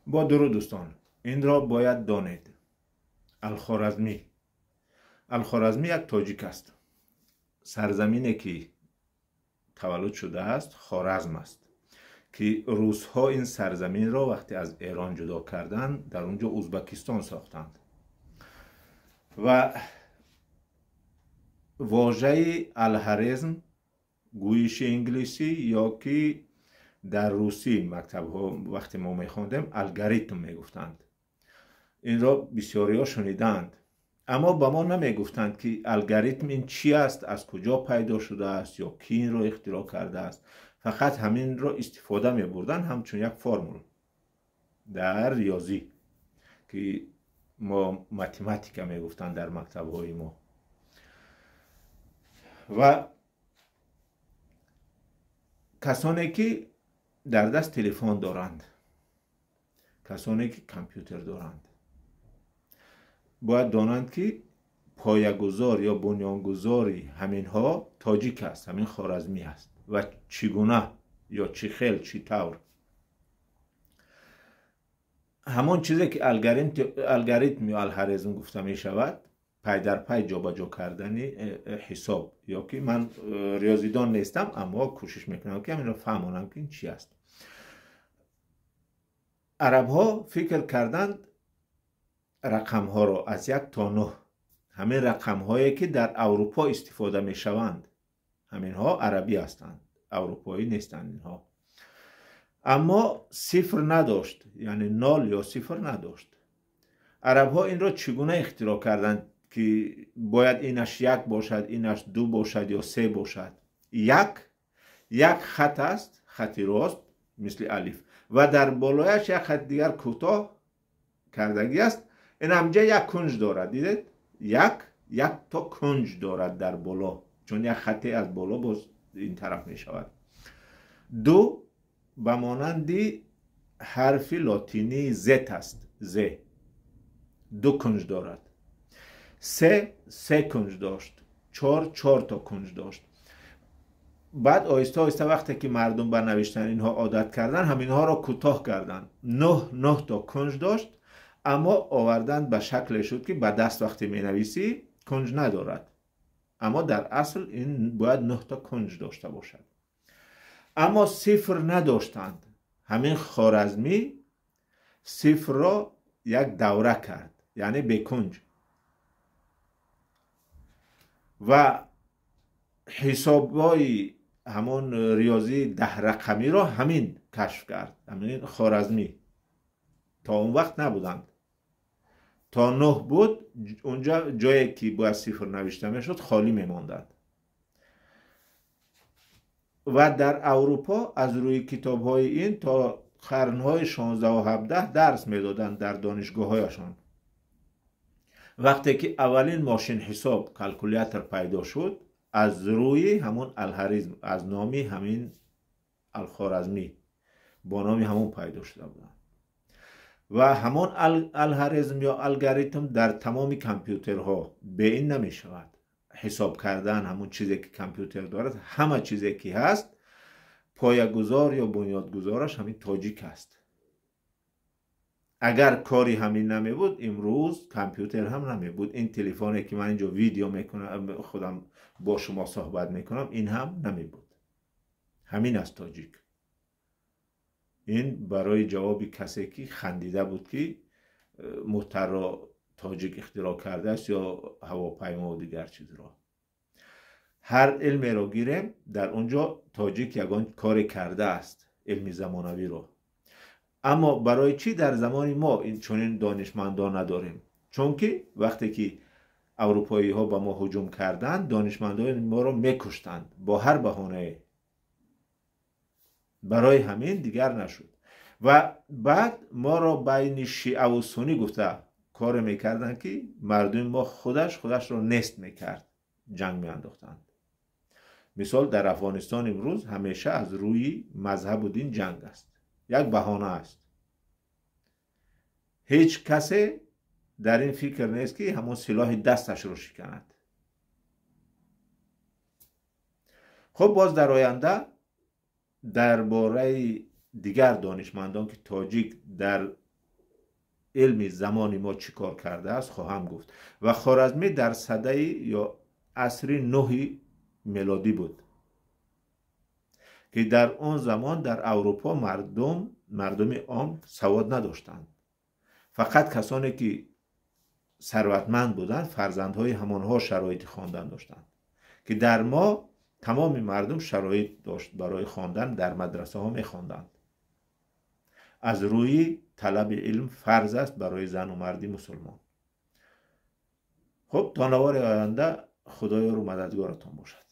با درود دوستان، این را باید دانید. الخوارزمی یک تاجیک است. سرزمینی که تولد شده است خوارزم است که روس‌ها این سرزمین را وقتی از ایران جدا کردند در اونجا ازبکستان ساختند و واژه الخوارزم گویش انگلیسی یا که در روسی مکتب ها وقتی ما میخوندیم الگوریتم میگفتند. این را بسیاری ها شنیدند، اما به ما نمیگفتند که الگوریتم این چی است، از کجا پیدا شده است یا کی این را اختراع کرده است. فقط همین را استفاده میبردند همچون یک فرمول در ریاضی که ما متماتیکا میگفتند در مکتب های ما. و کسانی که در دست تلفن دارند، کسانی که کامپیوتر دارند، باید دانند که پایه‌گذار یا بنیانگذاری همین ها تاجیک است، همین خوارزمی است و چگونه یا چی خیل چی طور همون چیزی که الگوریتم یا الخوارزم گفته می شود پی در پی جابجا کردن حساب، یا که من ریاضیدان نیستم اما کوشش میکنم که همین را فهمانم که این چی است. عرب ها فکر کردند رقم ها را از 1 تا 9، همین رقم هایی که در اروپا استفاده می شوند، همین ها عربی هستند، اروپایی نیستند اینها. اما صفر نداشت، یعنی 0 یا 0 نداشت. عرب ها این را چگونه اختراع کردند که باید اینش 1 باشد، اینش 2 باشد یا 3 باشد؟ یک خط است، خطی راست مثل الف، و در بالایش یک خط دیگر کوتاه کردگی است. این همجا یک کنج دارد، دیدید؟ یک تا کنج دارد در بالا، چون یک خطی از بالا باز این طرف می شود. 2 به مانند حرف لاتینی زت است، ز 2 کنج دارد. 3 کنج داشت. 4 تا کنج داشت. بعد آهسته آهسته وقتی که مردم بر نوشتن اینها عادت کردن، همین ها را کوتاه کردن. 9 تا کنج داشت، اما آوردن به شکل شد که به دست وقتی می نویسی کنج ندارد، اما در اصل این باید 9 تا کنج داشته باشد. اما 0 نداشتند. همین خوارزمی 0 را یک دوره کرد، یعنی به کنج، و حسابهای همون ریاضی 10 رقمی را همین کشف کرد، همین خوارزمی. تا اون وقت نبودند. تا 9 بود اونجا جایی که باید 0 نوشته میشد خالی میماندند. و در اروپا از روی کتاب های این تا قرنهای 16 و 17 درس میدادند در دانشگاه هایشان. وقتی که اولین ماشین حساب کلکولیاتر پیدا شد، از روی همون الخوارزم، از نامی همین الخوارزمی با نامی همون پیدا شده بودند. و همون الخوارزم یا الگوریتم در تمام کامپیوترها به این نمی شود. حساب کردن همون چیزی که کامپیوتر دارد، همه چیزی که هست پایه‌گذار یا بنیادگذارش همین تاجیک است. اگر کاری همین نمی بود امروز کامپیوتر هم نمی بود. این تلفنی که من اینجا ویدیو میکنم، خودم با شما صحبت میکنم، این هم نمی بود. همین است تاجیک. این برای جواب کسی که خندیده بود که موتر را تاجیک اختراع کرده است یا هواپیما و دیگر چیز را. هر علمی را گیریم در اونجا تاجیک یگان کار کرده است، علم زمانوی را. اما برای چی در زمان ما این چنین دانشمندان نداریم؟ چون که وقتی که اروپایی ها به ما هجوم کردند، دانشمندان ما را میکشتند با هر بهانه. برای همین دیگر نشد. و بعد ما را بین شیعه و سنی گفته کار میکردن که مردم ما خودش را نست میکرد، جنگ میانداختند. مثال در افغانستان امروز همیشه از روی مذهب و دین جنگ است، یک بهانه است. هیچ کسی در این فکر نیست که همون سلاح دستش رو شکند. خب باز در آینده درباره دیگر دانشمندان که تاجیک در علم زمان ما چی کار کرده است خواهم گفت. و خوارزمی در سده یا عصر 9 میلادی بود که در اون زمان در اروپا مردم عام سواد نداشتند. فقط کسانی که ثروتمند بودند فرزندهای همانها شرایط خواندن داشتند که در ما تمام مردم شرایط داشت برای خواندن، در مدرسه ها می‌خواندند. از روی طلب علم فرض است برای زن و مردی مسلمان. خب تا نوار آینده خدایا رو مددگارتان باشد.